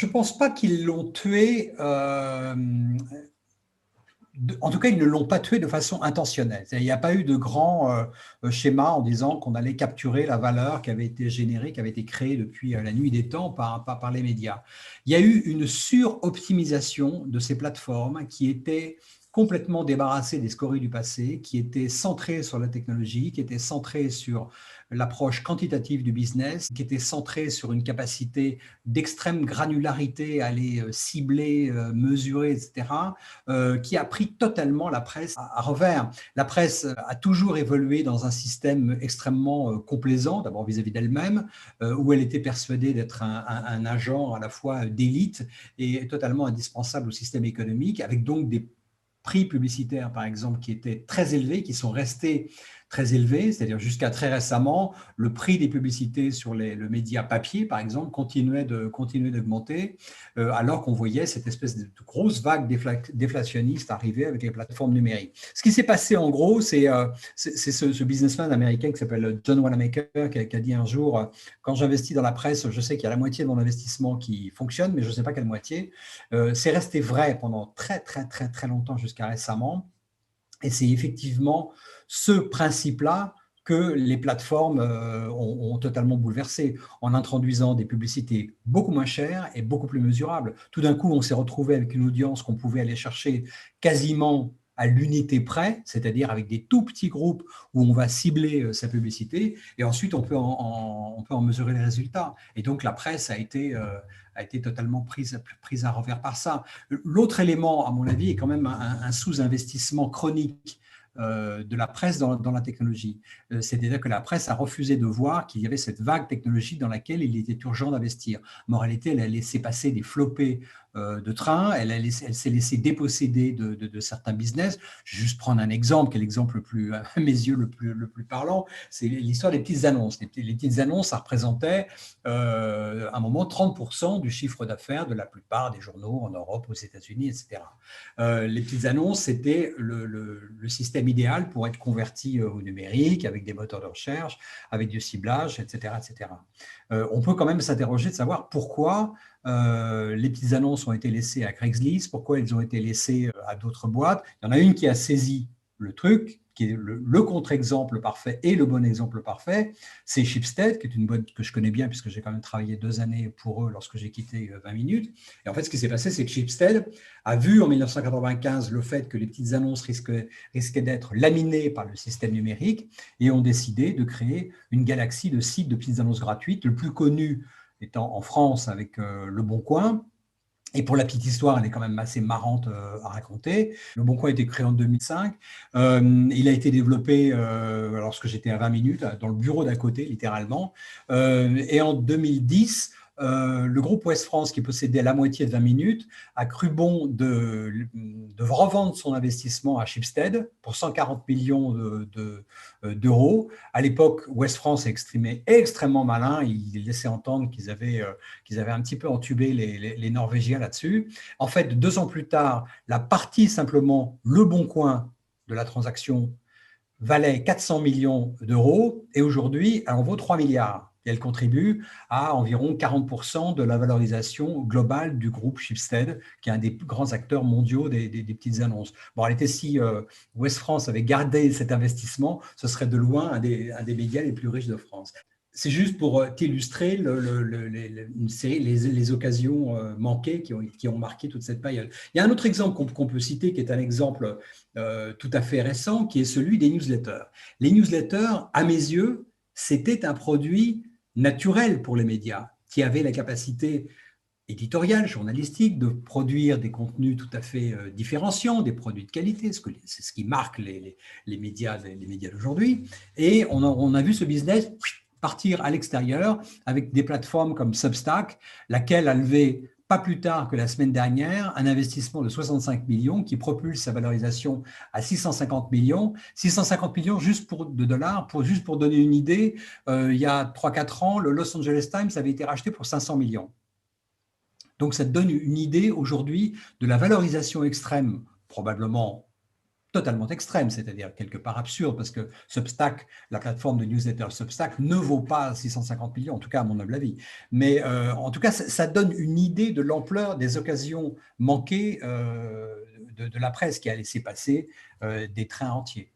Je ne pense pas qu'ils l'ont tué. En tout cas, ils ne l'ont pas tué de façon intentionnelle. Il n'y a pas eu de grand schéma en disant qu'on allait capturer la valeur qui avait été générée, qui avait été créée depuis la nuit des temps par les médias. Il y a eu une suroptimisation de ces plateformes qui étaient complètement débarrassées des scories du passé, qui étaient centrées sur la technologie, qui étaient centrées sur l'approche quantitative du business, qui était centrée sur une capacité d'extrême granularité à aller cibler, mesurer, etc., qui a pris totalement la presse à revers. La presse a toujours évolué dans un système extrêmement complaisant, d'abord vis-à-vis d'elle-même, où elle était persuadée d'être un agent à la fois d'élite et totalement indispensable au système économique, avec donc des prix publicitaires, par exemple, qui étaient très élevés, qui sont restés très élevés, c'est-à-dire jusqu'à très récemment, le prix des publicités sur le média papier, par exemple, continuait d'augmenter, alors qu'on voyait cette espèce de grosse vague déflationniste arriver avec les plateformes numériques. Ce qui s'est passé, en gros, c'est ce businessman américain qui s'appelle John Wanamaker qui a dit un jour, quand j'investis dans la presse, je sais qu'il y a la moitié de mon investissement qui fonctionne, mais je ne sais pas quelle moitié. C'est resté vrai pendant très, très, très, très longtemps jusqu'à récemment. Et c'est effectivement ce principe-là que les plateformes ont totalement bouleversé en introduisant des publicités beaucoup moins chères et beaucoup plus mesurables. Tout d'un coup, on s'est retrouvé avec une audience qu'on pouvait aller chercher quasiment à l'unité près, c'est-à-dire avec des tout petits groupes où on va cibler sa publicité, et ensuite on peut en mesurer les résultats. Et donc la presse a été totalement prise à revers par ça. L'autre élément, à mon avis, est quand même un sous-investissement chronique de la presse dans la technologie. C'est-à-dire que la presse a refusé de voir qu'il y avait cette vague technologique dans laquelle il était urgent d'investir. En réalité, elle a laissé passer des flopées de trains, elle s'est laissée déposséder de certains business. Je vais juste prendre un exemple, qui est l'exemple à mes yeux le plus parlant, c'est l'histoire des petites annonces. Les petites annonces, ça représentait à un moment 30% du chiffre d'affaires de la plupart des journaux en Europe, aux États-Unis, etc. Les petites annonces, c'était le système idéal pour être converti au numérique, avec des moteurs de recherche, avec du ciblage, etc. etc. On peut quand même s'interroger de savoir pourquoi les petites annonces ont été laissées à Craigslist, pourquoi elles ont été laissées à d'autres boîtes. Il y en a une qui a saisi le truc, qui est le contre-exemple parfait et le bon exemple parfait, c'est Schibsted, qui est une boîte que je connais bien puisque j'ai quand même travaillé 2 années pour eux lorsque j'ai quitté 20 minutes. Et en fait, ce qui s'est passé, c'est que Schibsted a vu en 1995 le fait que les petites annonces risquaient d'être laminées par le système numérique et ont décidé de créer une galaxie de sites de petites annonces gratuites, le plus connu étant en France avec Le Bon Coin. Et pour la petite histoire, elle est quand même assez marrante à raconter. Le Bon Coin a été créé en 2005. Il a été développé lorsque j'étais à 20 minutes, dans le bureau d'à côté, littéralement. Et en 2010, le groupe Ouest France, qui possédait la moitié de 20 minutes, a cru bon de revendre son investissement à Schibsted pour 140 millions d'euros. À l'époque, Ouest France est extrêmement malin. Il laissait entendre qu'ils avaient un petit peu entubé les Norvégiens là-dessus. En fait, 2 ans plus tard, la partie simplement Le Bon Coin de la transaction valait 400 millions d'euros et aujourd'hui, elle en vaut 3 milliards. Et elle contribue à environ 40% de la valorisation globale du groupe Schibsted, qui est un des grands acteurs mondiaux des petites annonces. Bon, en réalité, si Ouest France avait gardé cet investissement, ce serait de loin un des médias les plus riches de France. C'est juste pour t'illustrer les occasions manquées qui ont marqué toute cette période. Il y a un autre exemple qu'on peut citer, qui est un exemple tout à fait récent, qui est celui des newsletters. Les newsletters, à mes yeux, c'était un produit naturel pour les médias, qui avait la capacité éditoriale, journalistique, de produire des contenus tout à fait différenciants, des produits de qualité, c'est ce qui marque les médias d'aujourd'hui. Et on a vu ce business partir à l'extérieur avec des plateformes comme Substack, laquelle a levé pas plus tard que la semaine dernière, un investissement de 65 millions qui propulse sa valorisation à 650 millions. 650 millions de dollars, juste pour donner une idée, il y a 3-4 ans, le Los Angeles Times avait été racheté pour 500 millions. Donc ça te donne une idée aujourd'hui de la valorisation extrême, probablement totalement extrême, c'est-à-dire quelque part absurde, parce que Substack, la plateforme de newsletter Substack, ne vaut pas 650 millions, en tout cas à mon humble avis. Mais en tout cas, ça donne une idée de l'ampleur des occasions manquées de la presse qui a laissé passer des trains entiers.